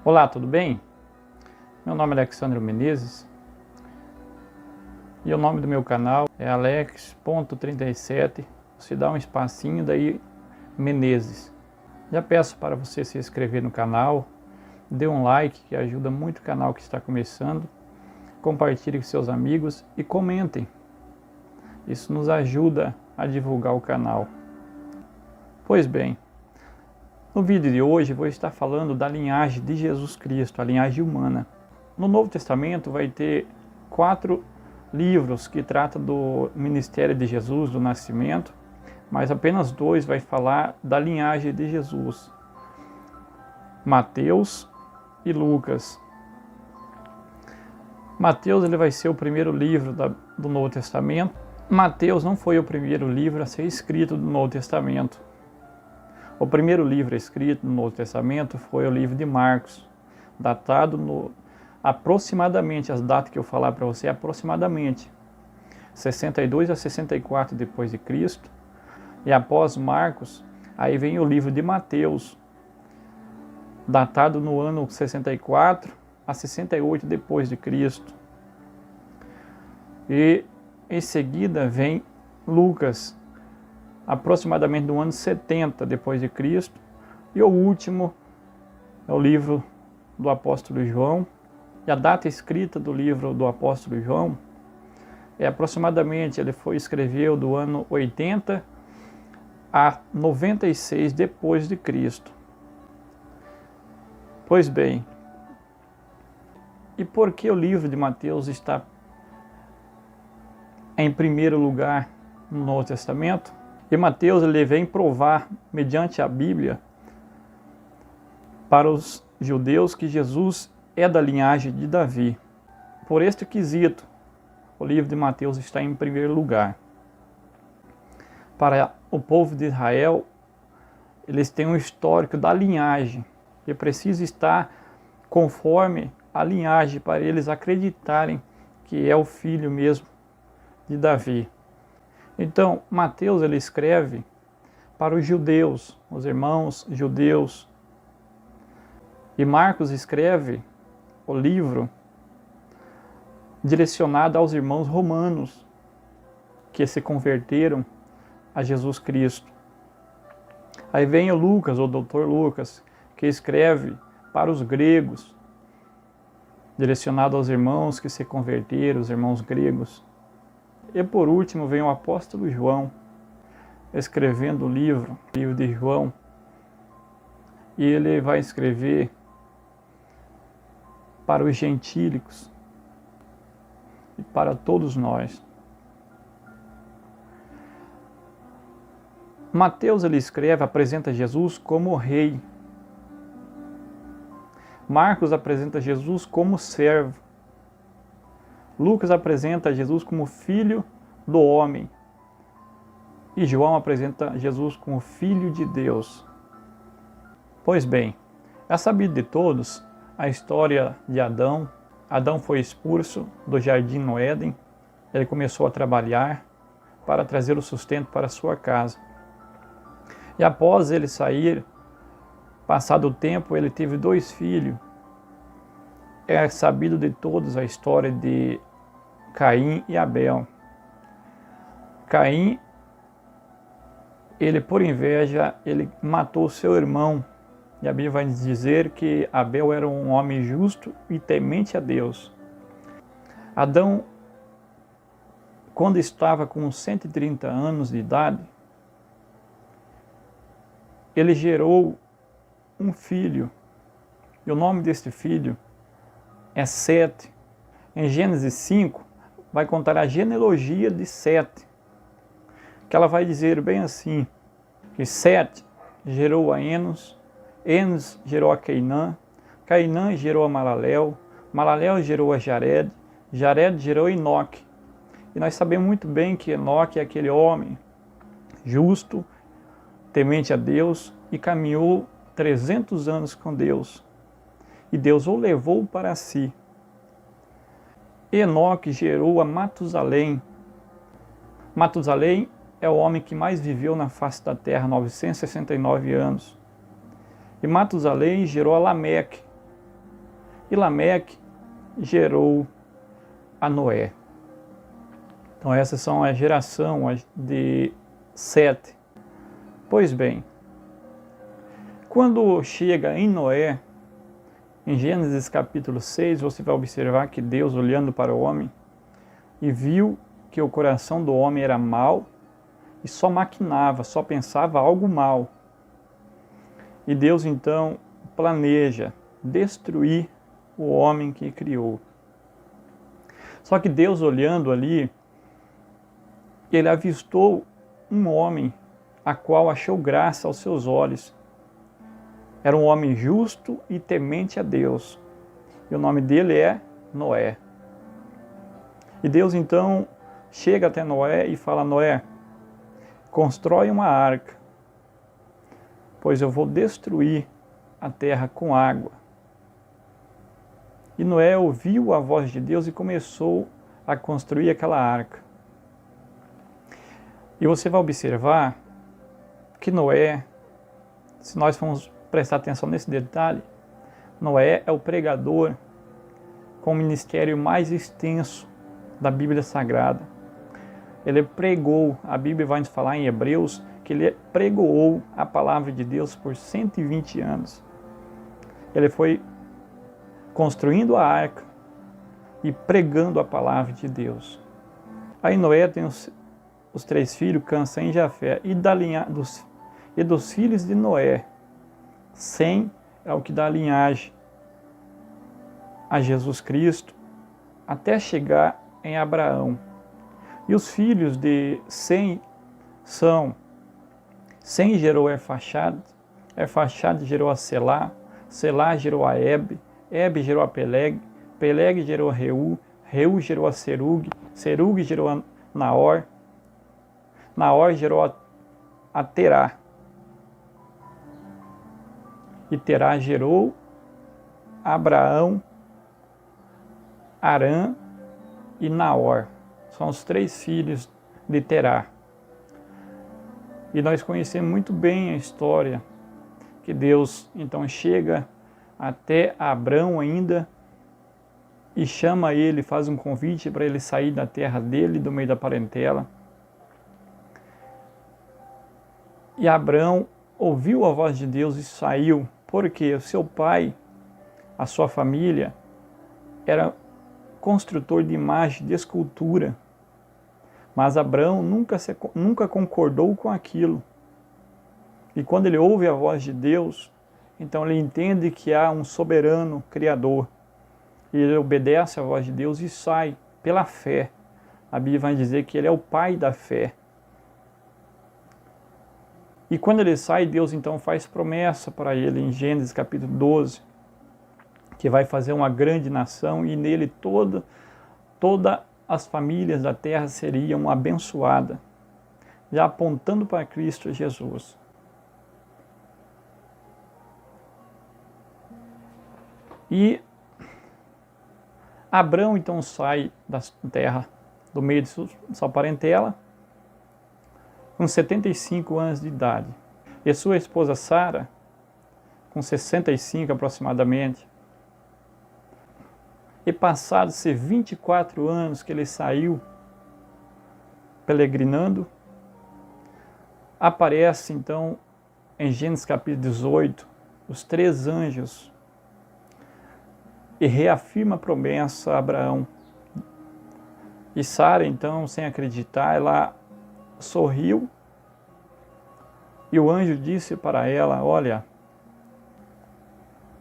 Olá, tudo bem? Meu nome é Alexandre Menezes e o nome do meu canal é alex.37. Você dá um espacinho, daí Menezes. Já peço para você se inscrever no canal, dê um like que ajuda muito o canal que está começando, compartilhe com seus amigos e comentem. Isso nos ajuda a divulgar o canal. Pois bem, no vídeo de hoje vou estar falando da linhagem de Jesus Cristo, a linhagem humana. No Novo Testamento vai ter 4 livros que tratam do ministério de Jesus, do nascimento, mas apenas 2 vai falar da linhagem de Jesus: Mateus e Lucas. Mateus ele vai ser o primeiro livro do Novo Testamento. Mateus não foi o primeiro livro a ser escrito do Novo Testamento. O primeiro livro escrito no Novo Testamento foi o livro de Marcos, datado aproximadamente, as datas que eu falar para você, aproximadamente 62 a 64 depois de Cristo. E após Marcos, aí vem o livro de Mateus, datado no ano 64 a 68 depois de Cristo. E em seguida vem Lucas, aproximadamente do ano 70 depois de Cristo, e o último é o livro do apóstolo João. E a data escrita do livro do apóstolo João é aproximadamente, ele escreveu do ano 80 a 96 depois de Cristo. Pois bem, e por que o livro de Mateus está em primeiro lugar no Novo Testamento? E Mateus ele vem provar, mediante a Bíblia, para os judeus que Jesus é da linhagem de Davi. Por este quesito, o livro de Mateus está em primeiro lugar. Para o povo de Israel, eles têm um histórico da linhagem, e precisa estar conforme a linhagem para eles acreditarem que é o filho mesmo de Davi. Então, Mateus ele escreve para os judeus, os irmãos judeus. E Marcos escreve o livro direcionado aos irmãos romanos que se converteram a Jesus Cristo. Aí vem o Lucas, o doutor Lucas, que escreve para os gregos, direcionado aos irmãos que se converteram, os irmãos gregos. E por último vem o apóstolo João, escrevendo o livro de João. E ele vai escrever para os gentílicos e para todos nós. Mateus ele escreve, apresenta Jesus como rei. Marcos apresenta Jesus como servo. Lucas apresenta Jesus como filho do homem. E João apresenta Jesus como filho de Deus. Pois bem, é sabido de todos a história de Adão. Adão foi expulso do jardim no Éden. Ele começou a trabalhar para trazer o sustento para a sua casa. E após ele sair, passado o tempo, ele teve 2 filhos. É sabido de todos a história de Caim e Abel. Caim, ele por inveja, ele matou seu irmão. E a Bíblia vai dizer que Abel era um homem justo e temente a Deus. Adão, quando estava com 130 anos de idade, ele gerou um filho. E o nome deste filho é Sete. Em Gênesis 5, vai contar a genealogia de Sete, que ela vai dizer bem assim, que Sete gerou a Enos, Enos gerou a Cainã, Cainã gerou a Malalel, Malalel gerou a Jared, Jared gerou a Enoque. E nós sabemos muito bem que Enoque é aquele homem justo, temente a Deus, e caminhou 300 anos com Deus. E Deus o levou para si. Enoque gerou a Matusalém. Matusalém é o homem que mais viveu na face da terra, 969 anos. E Matusalém gerou a Lameque. E Lameque gerou a Noé. Então essas são a geração de Sete. Pois bem, quando chega em Noé, em Gênesis capítulo 6, você vai observar que Deus, olhando para o homem, e viu que o coração do homem era mau e só maquinava, só pensava algo mal. E Deus então planeja destruir o homem que criou. Só que Deus, olhando ali, ele avistou um homem a qual achou graça aos seus olhos. Era um homem justo e temente a Deus. E o nome dele é Noé. E Deus então chega até Noé e fala: Noé, constrói uma arca, pois eu vou destruir a terra com água. E Noé ouviu a voz de Deus e começou a construir aquela arca. E você vai observar que Noé, se nós formos prestar atenção nesse detalhe, Noé é o pregador com o ministério mais extenso da Bíblia Sagrada. Ele pregou, a Bíblia vai nos falar em Hebreus, que ele pregoou a palavra de Deus por 120 anos. Ele foi construindo a arca e pregando a palavra de Deus. Aí Noé tem os três filhos, Cã, Sem e Jafé, e dos filhos de Noé, Sem é o que dá linhagem a Jesus Cristo, até chegar em Abraão. E os filhos de Sem são: Sem gerou Arfaxade, Arfaxade gerou a Selá, Selá gerou a Ebe gerou a Peleg, Peleg gerou a Reu, Reu gerou a Serug, Serug gerou a Naor, Naor gerou a Terá, e Terá gerou Abraão, Arã e Naor. São os três filhos de Terá. E nós conhecemos muito bem a história, que Deus então chega até Abrão ainda e chama ele, faz um convite para ele sair da terra dele, do meio da parentela. E Abrão ouviu a voz de Deus e saiu, porque o seu pai, a sua família, era construtor de imagem, de escultura. Mas Abrão nunca concordou com aquilo. E quando ele ouve a voz de Deus, então ele entende que há um soberano Criador. E ele obedece à voz de Deus e sai pela fé. A Bíblia vai dizer que ele é o pai da fé. E quando ele sai, Deus então faz promessa para ele em Gênesis capítulo 12, que vai fazer uma grande nação e nele toda as famílias da terra seriam abençoadas, já apontando para Cristo Jesus. E Abrão então sai da terra, do meio de sua parentela, com 75 anos de idade. E sua esposa Sara, com 65 aproximadamente. E passados 24 anos que ele saiu peregrinando, aparece então em Gênesis capítulo 18 os três anjos e reafirma a promessa a Abraão. E Sara então, sem acreditar, ela sorriu e o anjo disse para ela: olha,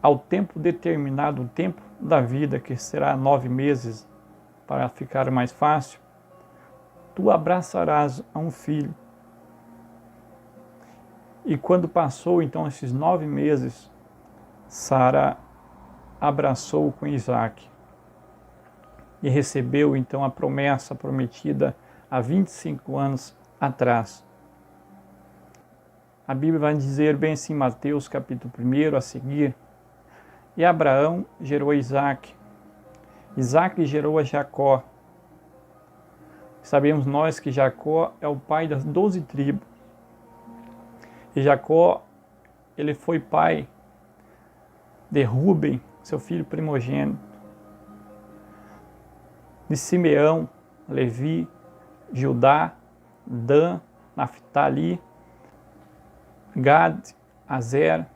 ao tempo determinado, o tempo da vida, que será 9 meses, para ficar mais fácil, tu abraçarás a um filho. E quando passou então esses 9 meses, Sara abraçou com Isaac e recebeu então a promessa prometida há 25 anos atrás. A Bíblia vai dizer bem assim, Mateus capítulo 1 a seguir: e Abraão gerou a Isaac, Isaac gerou a Jacó. Sabemos nós que Jacó é o pai das 12 tribos. E Jacó, ele foi pai de Rúben, seu filho primogênito. De Simeão, Levi, Judá, Dan, Naphtali, Gad, Azer,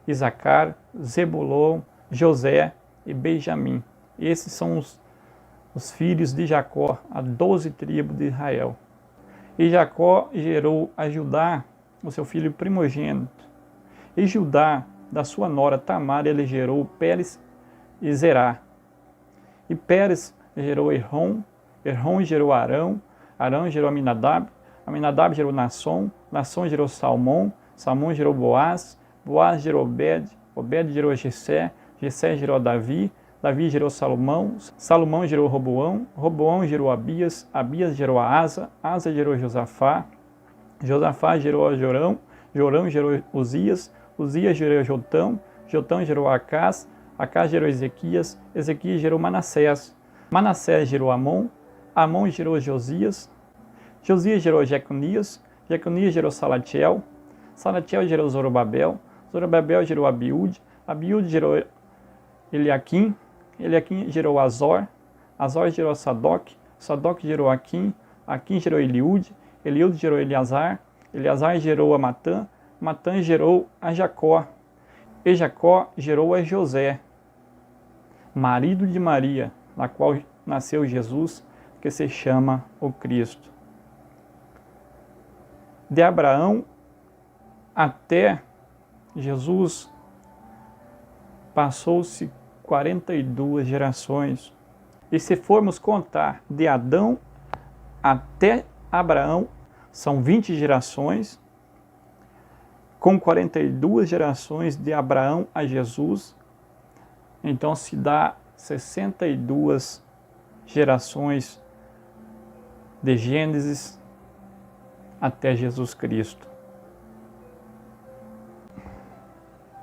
Isacar, Zebulon, José e Benjamim. Esses são os filhos de Jacó, a 12 tribos de Israel. E Jacó gerou a Judá, o seu filho primogênito. E Judá, da sua nora Tamar, ele gerou Pérez e Zerá. E Pérez gerou Herrom, Herrom gerou Arão, Arão gerou Aminadab, Aminadab gerou Nasson, Nasson gerou Salmão, Salmão gerou Boaz, Boaz gerou Obed, Obed gerou Jessé, Jessé gerou Davi, Davi gerou Salomão, Salomão gerou Roboão, Roboão gerou Abias, Abias gerou Asa, Asa gerou Josafá, Josafá gerou Jorão, Jorão gerou Uzias, Uzias gerou Jotão, Jotão gerou Acás, Acás gerou Ezequias, Ezequias gerou Manassés, Manassés gerou Amon, Amon gerou Josias, Josias gerou Jeconias, Jeconias gerou Salatiel, Salatiel gerou Zorobabel, Zorobabel gerou Abiúde, Abiúde gerou Eliaquim, Eliaquim gerou Azor, Azor gerou Sadoc, Sadoc gerou Aquim, Aquim gerou Eliúde, Eliúde gerou Eleazar, Eleazar gerou a Matã, Matã gerou a Jacó, e Jacó gerou a José, marido de Maria, na qual nasceu Jesus, que se chama o Cristo. De Abraão até Jesus passou-se 42 gerações. E se formos contar de Adão até Abraão, são 20 gerações, com 42 gerações de Abraão a Jesus, então se dá 62 gerações de Gênesis até Jesus Cristo.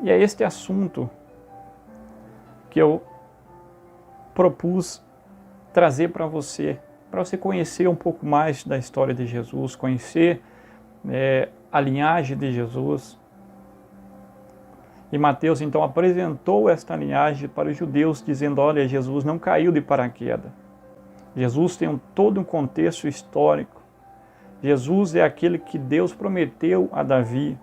E é este assunto que eu propus trazer para você conhecer um pouco mais da história de Jesus, conhecer a linhagem de Jesus. E Mateus então apresentou esta linhagem para os judeus, dizendo: olha, Jesus não caiu de paraquedas. Jesus tem todo um contexto histórico. Jesus é aquele que Deus prometeu a Davi,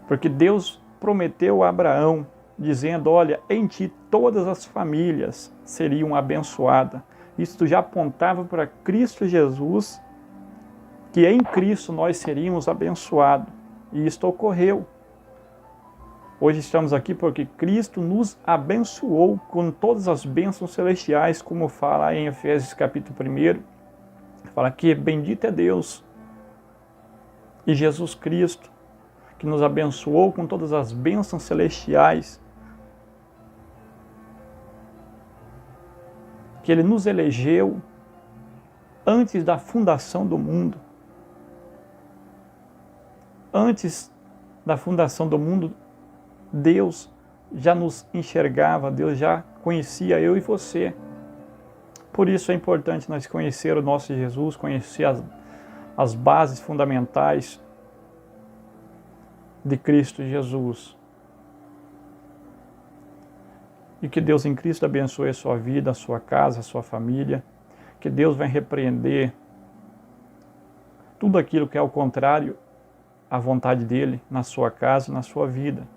porque Deus prometeu a Abraão, dizendo: olha, em ti todas as famílias seriam abençoadas. Isto já apontava para Cristo Jesus, que em Cristo nós seríamos abençoados. E isto ocorreu. Hoje estamos aqui porque Cristo nos abençoou com todas as bênçãos celestiais, como fala em Efésios capítulo 1. Fala que bendito é Deus e Jesus Cristo, que nos abençoou com todas as bênçãos celestiais, que Ele nos elegeu antes da fundação do mundo. Antes da fundação do mundo, Deus já nos enxergava, Deus já conhecia eu e você. Por isso é importante nós conhecer o nosso Jesus, conhecer as bases fundamentais de Cristo Jesus. E que Deus em Cristo abençoe a sua vida, a sua casa, a sua família. Que Deus vai repreender tudo aquilo que é ao contrário à vontade dEle na sua casa, na sua vida.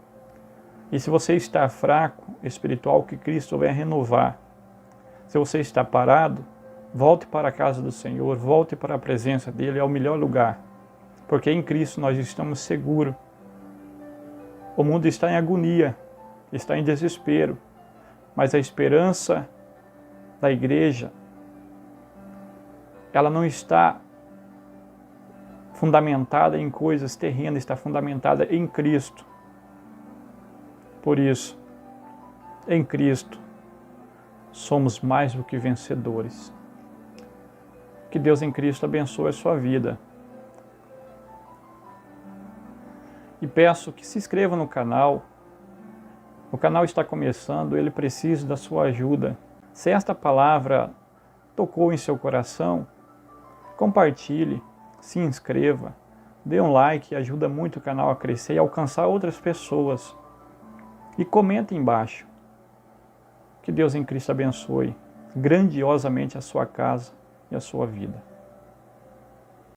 E se você está fraco espiritual, que Cristo venha renovar. Se você está parado, volte para a casa do Senhor, volte para a presença dEle, é o melhor lugar. Porque em Cristo nós estamos seguros. O mundo está em agonia, está em desespero, mas a esperança da igreja, ela não está fundamentada em coisas terrenas, está fundamentada em Cristo. Por isso, em Cristo, somos mais do que vencedores. Que Deus em Cristo abençoe a sua vida. E peço que se inscreva no canal. O canal está começando, ele precisa da sua ajuda. Se esta palavra tocou em seu coração, compartilhe, se inscreva, dê um like, ajuda muito o canal a crescer e alcançar outras pessoas. E comente embaixo. Que Deus em Cristo abençoe grandiosamente a sua casa e a sua vida.